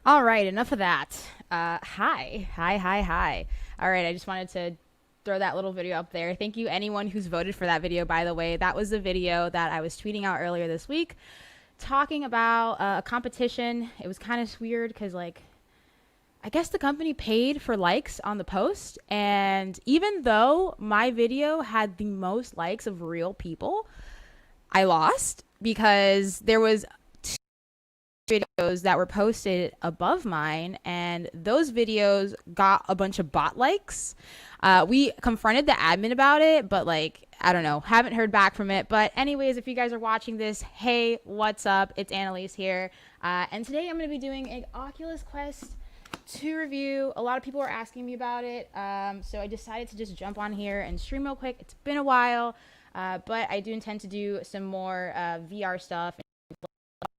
All right, enough of that. Hi. All right, I just wanted to throw that little video up there. Thank you, anyone who's voted for that video, by the way. That was the video that I was tweeting out earlier this week talking about a competition. It was kind of weird because, like, I guess the company paid for likes on the post. And even though my video had the most likes of real people, I lost because there was videos that were posted above mine, and those videos got a bunch of bot likes. We confronted the admin about it, but like, I don't know, haven't heard back from it. But anyways, if you guys are watching this, hey, what's up? It's Annalise here, and today I'm going to be doing an Oculus Quest 2 review. A lot of people are asking me about it, so I decided to just jump on here and stream real quick. It's been a while, but I do intend to do some more VR stuff.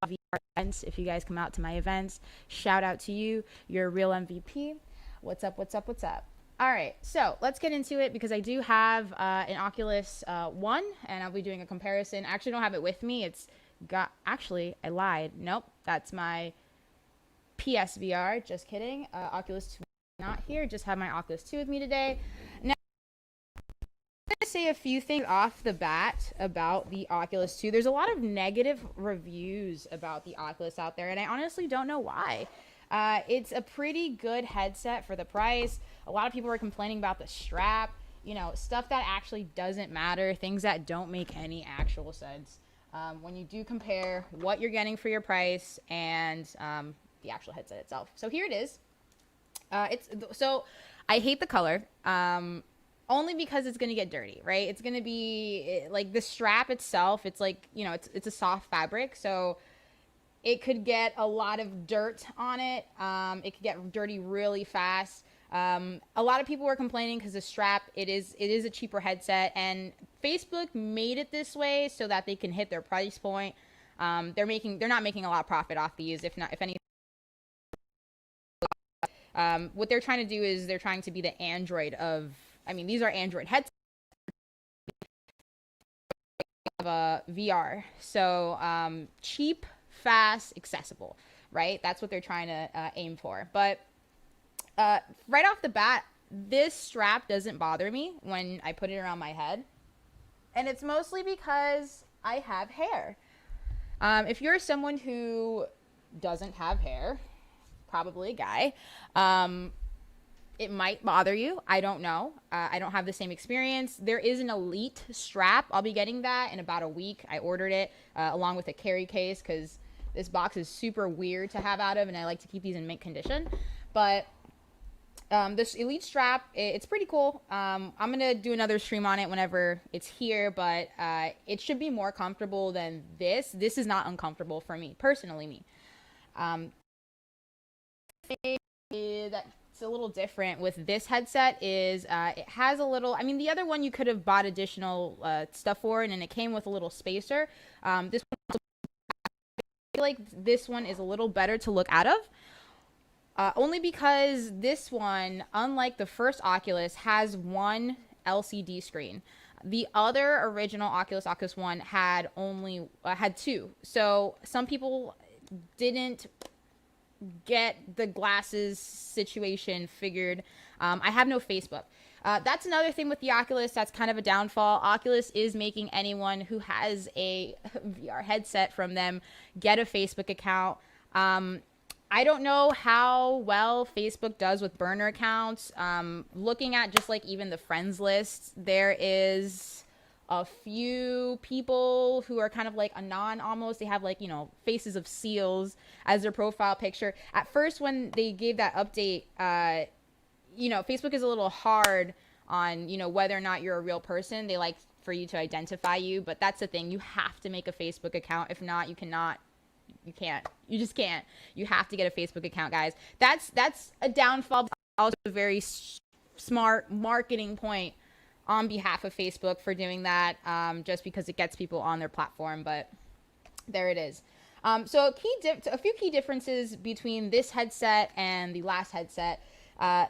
VR events. If you guys come out to my events, shout out to you. You're a real MVP. What's up? All right, so let's get into it because I do have an Oculus One, and I'll be doing a comparison. I actually don't have it with me. Actually, I lied. Nope, that's my PSVR. Just kidding. Oculus 2 not here. Just have my Oculus 2 with me today. Now, I'm going to say a few things off the bat about the Oculus 2. There's a lot of negative reviews about the Oculus out there, and I honestly don't know why. It's a pretty good headset for the price. A lot of people are complaining about the strap, stuff that actually doesn't matter, things that don't make any actual sense when you do compare what you're getting for your price and the actual headset itself. So here it is. So I hate the color. Only because it's going to get dirty, right? It's going to be like the strap itself. It's like, it's a soft fabric. So it could get a lot of dirt on it. It could get dirty really fast. A lot of people were complaining because the strap, it is a cheaper headset, and Facebook made it this way so that they can hit their price point. They're not making a lot of profit off these, if anything. What they're trying to do is they're trying to be the Android of, these are Android headsets of VR. So cheap, fast, accessible, right? That's what they're trying to aim for. But right off the bat, this strap doesn't bother me when I put it around my head. And it's mostly because I have hair. If you're someone who doesn't have hair, probably a guy, it might bother you. I don't know. I don't have the same experience. There is an Elite strap. I'll be getting that in about a week. I ordered it along with a carry case because this box is super weird to have out of, and I like to keep these in mint condition. But this Elite strap, it's pretty cool. I'm going to do another stream on it whenever it's here, but it should be more comfortable than this. This is not uncomfortable for me, personally me. That's a little different with this headset is it has a little, the other one you could have bought additional stuff for it, and it came with a little spacer. This one, I feel like this one is a little better to look out of. Only because this one, unlike the first Oculus, has one LCD screen. The other original Oculus 1, had two. So some people didn't get the glasses situation figured. I have no Facebook. That's another thing with the Oculus that's kind of a downfall. Oculus is making anyone who has a VR headset from them get a Facebook account. I don't know how well Facebook does with burner accounts. Looking at just like even the friends list, there is a few people who are kind of like anon almost. They have like, faces of seals as their profile picture. At first, when they gave that update, Facebook is a little hard on, whether or not you're a real person. They like for you to identify you, but that's the thing. You have to make a Facebook account. If not, you cannot. You just can't. You have to get a Facebook account, guys. That's a downfall. Also a very smart marketing point on behalf of Facebook for doing that, just because it gets people on their platform. But there it is. So a few key differences between this headset and the last headset.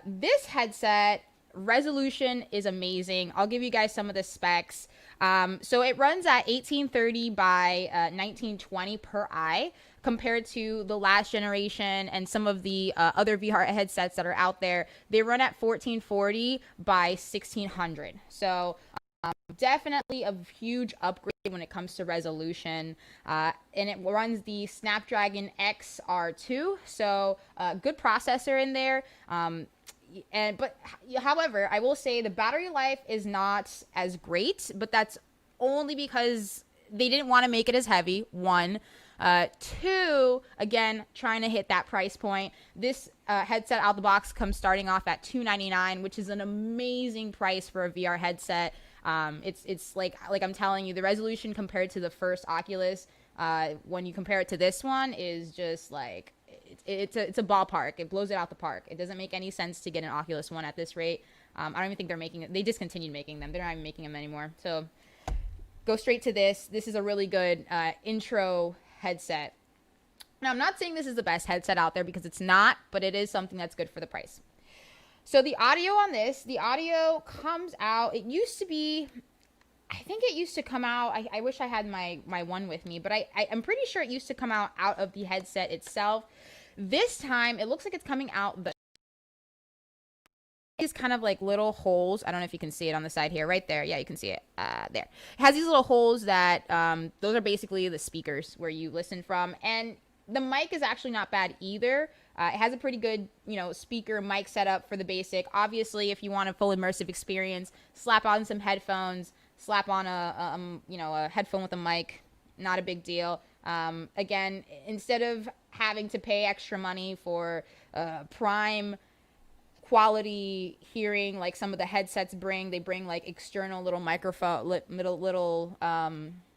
This headset resolution is amazing. I'll give you guys some of the specs. So it runs at 1830 by 1920 per eye. compared to the last generation and some of the other VR headsets that are out there. They run at 1440 by 1600. So definitely a huge upgrade when it comes to resolution, and it runs the Snapdragon XR2, so good processor in there. But however, I will say the battery life is not as great, but that's only because they didn't want to make it as heavy. One. Two, again, trying to hit that price point. This headset out the box comes starting off at $299, which is an amazing price for a VR headset. It's like I'm telling you, the resolution compared to the first Oculus, when you compare it to this one, is just like it's a ballpark. It blows it out the park. It doesn't make any sense to get an Oculus One at this rate. I don't even think they're making it. They discontinued making them. They're not even making them anymore. So go straight to this. This is a really good intro headset. Now, I'm not saying this is the best headset out there because it's not, but it is something that's good for the price. So the audio on this, the audio comes out, it used to be, I think it used to come out, I wish I had my one with me, but I'm pretty sure it used to come out of the headset itself. This time, it looks like it's coming out these kind of like little holes. I don't know if you can see it on the side here, right there. Yeah, you can see it there. It has these little holes that, those are basically the speakers where you listen from. And the mic is actually not bad either. It has a pretty good, speaker mic setup for the basic. Obviously, if you want a full immersive experience, slap on some headphones, slap on a headphone with a mic. Not a big deal. Again, instead of having to pay extra money for prime quality hearing like some of the headsets they bring like external little microphone little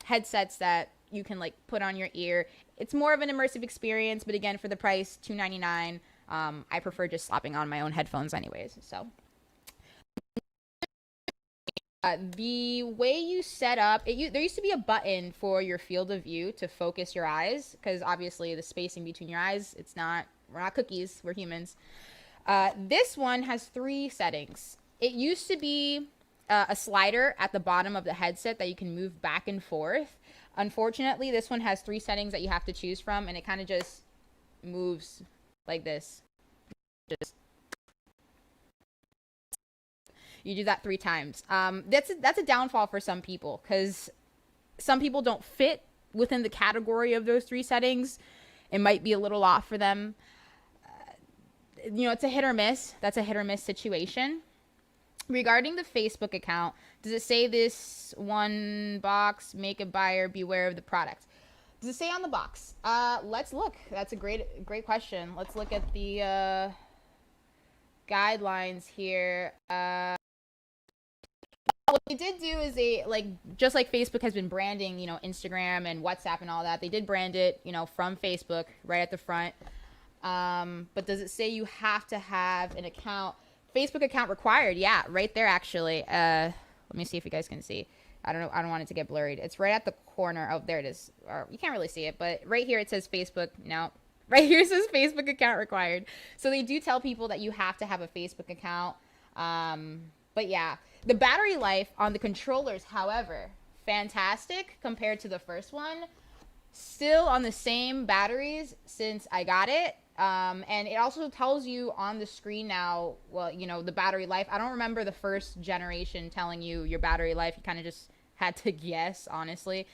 headsets that you can like put on your ear. It's more of an immersive experience, but again, for the price $299, I prefer just slapping on my own headphones anyways. So the way you set up it, there used to be a button for your field of view to focus your eyes, because obviously the spacing between your eyes, we're not cookies, we're humans. This one has 3 settings. It used to be a slider at the bottom of the headset that you can move back and forth. Unfortunately, this one has 3 settings that you have to choose from, and it kind of just moves like this. You do that 3 times. That's a downfall for some people, because some people don't fit within the category of those 3 settings. It might be a little off for them. It's a hit or miss. That's a hit or miss situation. Regarding the Facebook account, does it say this one box, make a buyer beware of the product? Does it say on the box? Let's look. That's a great question. Let's look at the guidelines here. What they did do is just like Facebook has been branding, Instagram and WhatsApp and all that. They did brand it, from Facebook right at the front. But does it say you have to have an account? Facebook account required. Yeah, right there actually. Let me see if you guys can see. I don't know. I don't want it to get blurred. It's right at the corner. Oh, there it is. Or you can't really see it, but right here it says Facebook. No, right here it says Facebook account required. So they do tell people that you have to have a Facebook account. But yeah, the battery life on the controllers, however, fantastic compared to the first one. Still on the same batteries since I got it. And it also tells you on the screen now, well, the battery life. I don't remember the first generation telling you your battery life. You kind of just had to guess, honestly.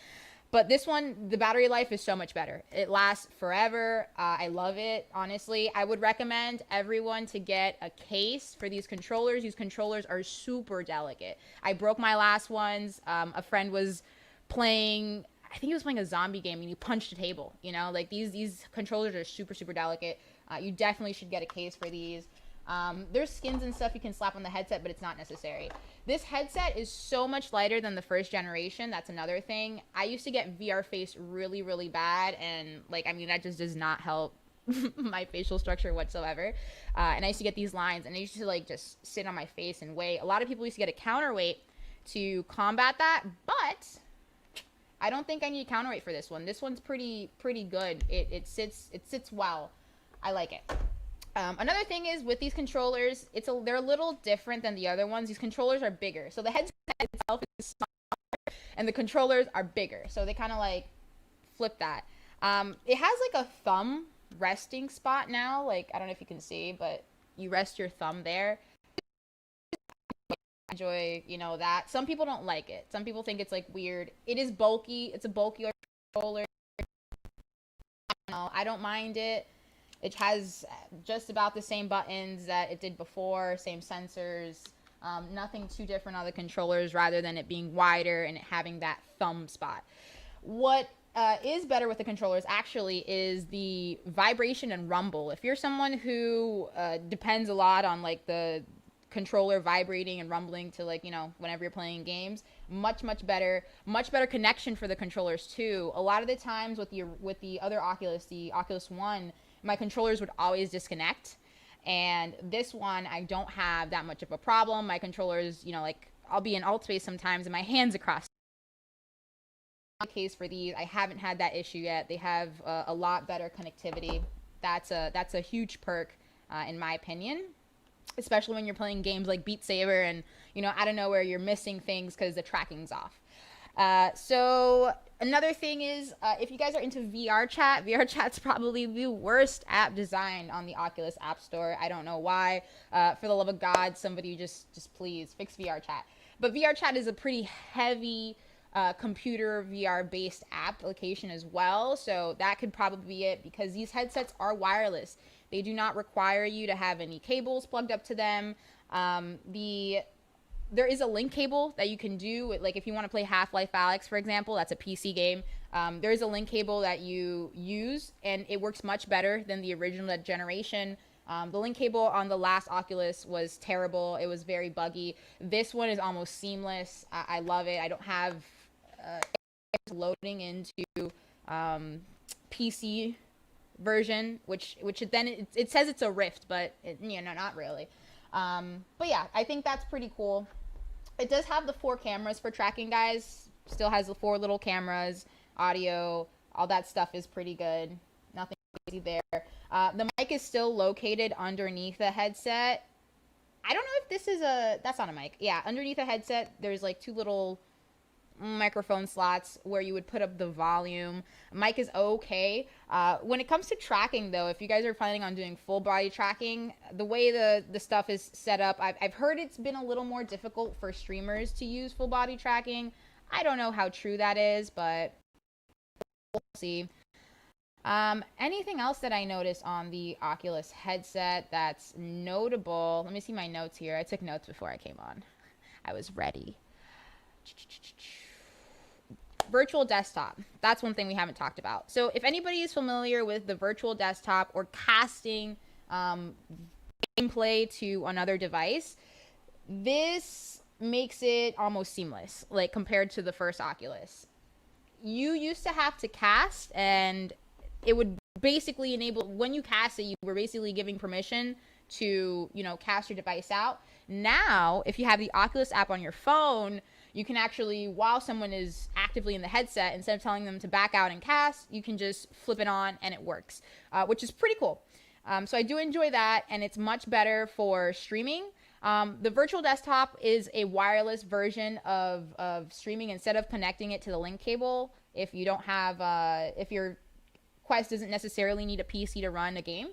But this one, the battery life is so much better. It lasts forever. I love it, honestly. I would recommend everyone to get a case for these controllers. These controllers are super delicate. I broke my last ones. A friend was playing, I think he was playing a zombie game, and he punched a table. Like these controllers are super, super delicate. You definitely should get a case for these. There's skins and stuff you can slap on the headset, but it's not necessary. This headset is so much lighter than the first generation. That's another thing. I used to get VR face really, really bad, and that just does not help my facial structure whatsoever. And I used to get these lines, and I used to just sit on my face and weigh. A lot of people used to get a counterweight to combat that, but I don't think I need a counterweight for this one. This one's pretty good. It sits well. I like it. Another thing is with these controllers, they're a little different than the other ones. These controllers are bigger. So the headset itself is smaller, and the controllers are bigger. So they kind of flip that. It has like a thumb resting spot now. Like, I don't know if you can see, but you rest your thumb there. Enjoy, that. Some people don't like it. Some people think it's like weird. It is bulky. It's a bulky controller. I don't mind it. It has just about the same buttons that it did before, same sensors. Nothing too different on the controllers rather than it being wider and it having that thumb spot. What is better with the controllers actually is the vibration and rumble. If you're someone who depends a lot on like the controller vibrating and rumbling to like, whenever you're playing games, much better connection for the controllers too. A lot of the times with the other Oculus, the Oculus One, my controllers would always disconnect. And this one, I don't have that much of a problem. My controllers, like I'll be in alt space sometimes and my hands across. The case for these, I haven't had that issue yet. They have a lot better connectivity. That's a huge perk in my opinion, especially when you're playing games like Beat Saber and out of nowhere you're missing things because the tracking's off. So another thing is, if you guys are into VR chat's probably the worst app designed on the Oculus App Store. I don't know why. For the love of God, somebody just please fix VR chat. But VR chat is a pretty heavy computer VR based application as well. So that could probably be it, because these headsets are wireless. They do not require you to have any cables plugged up to them. There is a link cable that you can do, like if you want to play Half-Life Alyx, for example, that's a PC game. There is a link cable that you use, and it works much better than the original generation. The link cable on the last Oculus was terrible. It was very buggy. This one is almost seamless. I love it. I don't have loading into PC version, which then it says it's a Rift, but not really. But yeah, I think that's pretty cool. It does have the 4 cameras for tracking, guys. Still has the 4 little cameras, audio, all that stuff is pretty good. Nothing crazy there. The mic is still located underneath the headset. I don't know if this is that's not a mic. Yeah, underneath the headset, there's like 2 little microphone slots where you would put up the volume. Mic is okay. When it comes to tracking though, if you guys are planning on doing full body tracking, the way the stuff is set up, I've heard it's been a little more difficult for streamers to use full body tracking. I don't know how true that is, but we'll see. Anything else that I noticed on the Oculus headset that's notable? Let me see my notes here. I took notes before I came on. I was ready. Virtual desktop. That's one thing we haven't talked about. So if anybody is familiar with the virtual desktop or casting gameplay to another device, this makes it almost seamless, like compared to the first Oculus. You used to have to cast, and it would basically enable, when you cast it, you were basically giving permission to, cast your device out. Now, if you have the Oculus app on your phone, you can actually, while someone is actively in the headset, instead of telling them to back out and cast, you can just flip it on and it works, which is pretty cool. So I do enjoy that, and it's much better for streaming. The virtual desktop is a wireless version of streaming. Instead of connecting it to the link cable, if you don't have, if your Quest doesn't necessarily need a PC to run a game,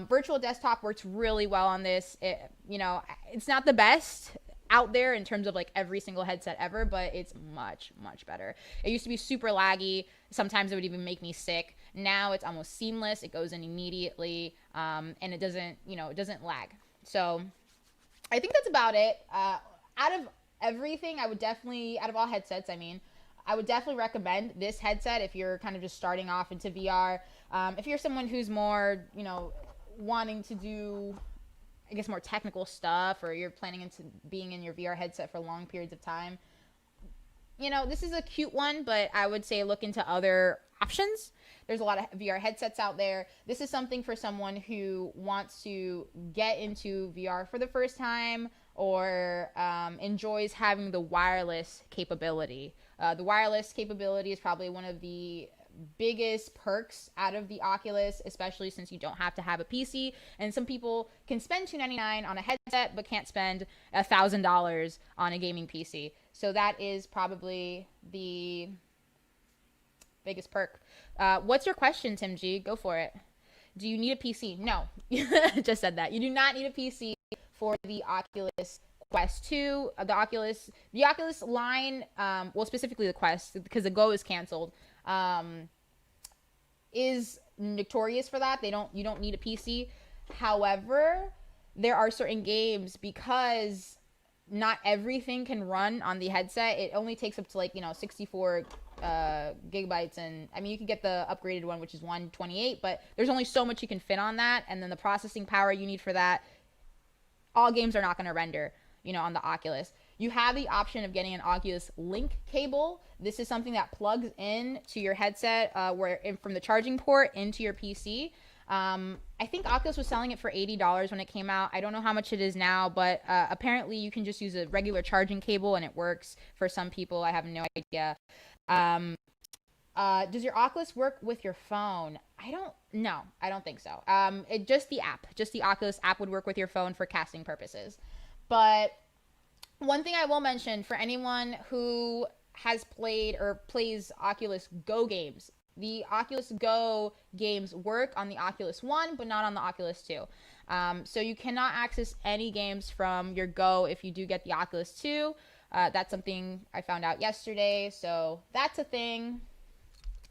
virtual desktop works really well on this. It's not the best out there in terms of like every single headset ever, but it's much better. It used to be super laggy. Sometimes it would even make me sick. Now it's almost seamless. It goes in immediately, and it doesn't lag. So I think that's about it. Out of everything, out of all headsets, I would definitely recommend this headset if you're kind of just starting off into VR. If you're someone who's more, wanting to do, I guess, more technical stuff, or you're planning into being in your VR headset for long periods of time, this is a cute one, but I would say look into other options. There's a lot of VR headsets out there. This is something for someone who wants to get into VR for the first time, or enjoys having the wireless capability. The wireless capability is probably one of the biggest perks out of the Oculus, especially since you don't have to have a PC, and some people can spend $299 on a headset but can't spend $1,000 on a gaming PC. So that is probably the biggest perk. What's your question, Tim G? Go for it. Do you need a PC? No. Just said that. You do not need a PC for the Oculus Quest 2. The Oculus line, well, specifically the Quest, because the Go is canceled, is notorious for that. You don't need a PC. However, there are certain games, because not everything can run on the headset. It only takes up to 64 gigabytes, and I mean, you can get the upgraded one, which is 128, but there's only so much you can fit on that, and then the processing power you need for that, all games are not going to render on the Oculus. You have the option of getting an Oculus Link cable. This is something that plugs in to your headset from the charging port into your PC. I think Oculus was selling it for $80 when it came out. I don't know how much it is now, but apparently you can just use a regular charging cable and it works for some people. I have no idea. Does your Oculus work with your phone? I don't think so. Just the Oculus app would work with your phone for casting purposes. But one thing I will mention for anyone who has played or plays Oculus Go games, the Oculus Go games work on the Oculus One, but not on the Oculus 2. So you cannot access any games from your Go if you do get the Oculus 2. That's something I found out yesterday. So that's a thing.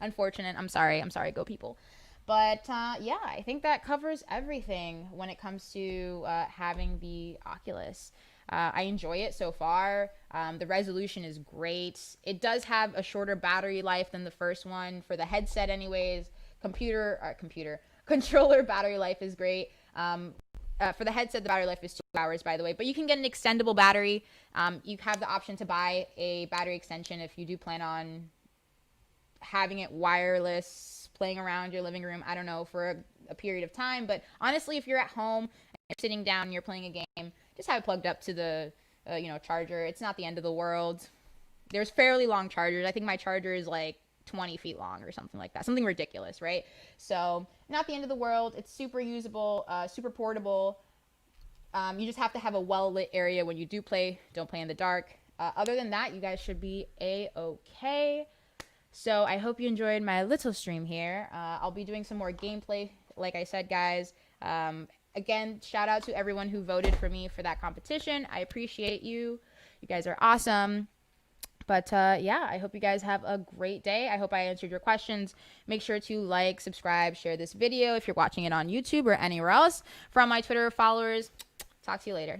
Unfortunate. I'm sorry, Go people. But yeah, I think that covers everything when it comes to having the Oculus. I enjoy it so far. The resolution is great. It does have a shorter battery life than the first one for the headset anyways. Controller battery life is great. For the headset, the battery life is 2 hours, by the way. But you can get an extendable battery. You have the option to buy a battery extension if you do plan on having it wireless, playing around your living room, I don't know, for a period of time. But honestly, if you're at home and you're sitting down and you're playing a game, just have it plugged up to the charger. It's not the end of the world. There's fairly long chargers. I think my charger is 20 feet long or something like that. Something ridiculous, right? So not the end of the world. It's super usable, super portable. You just have to have a well-lit area when you do play. Don't play in the dark. Other than that, you guys should be A-okay. So I hope you enjoyed my little stream here. I'll be doing some more gameplay, like I said, guys. Again, shout out to everyone who voted for me for that competition. I appreciate you. You guys are awesome. But yeah, I hope you guys have a great day. I hope I answered your questions. Make sure to like, subscribe, share this video if you're watching it on YouTube or anywhere else. From my Twitter followers, talk to you later.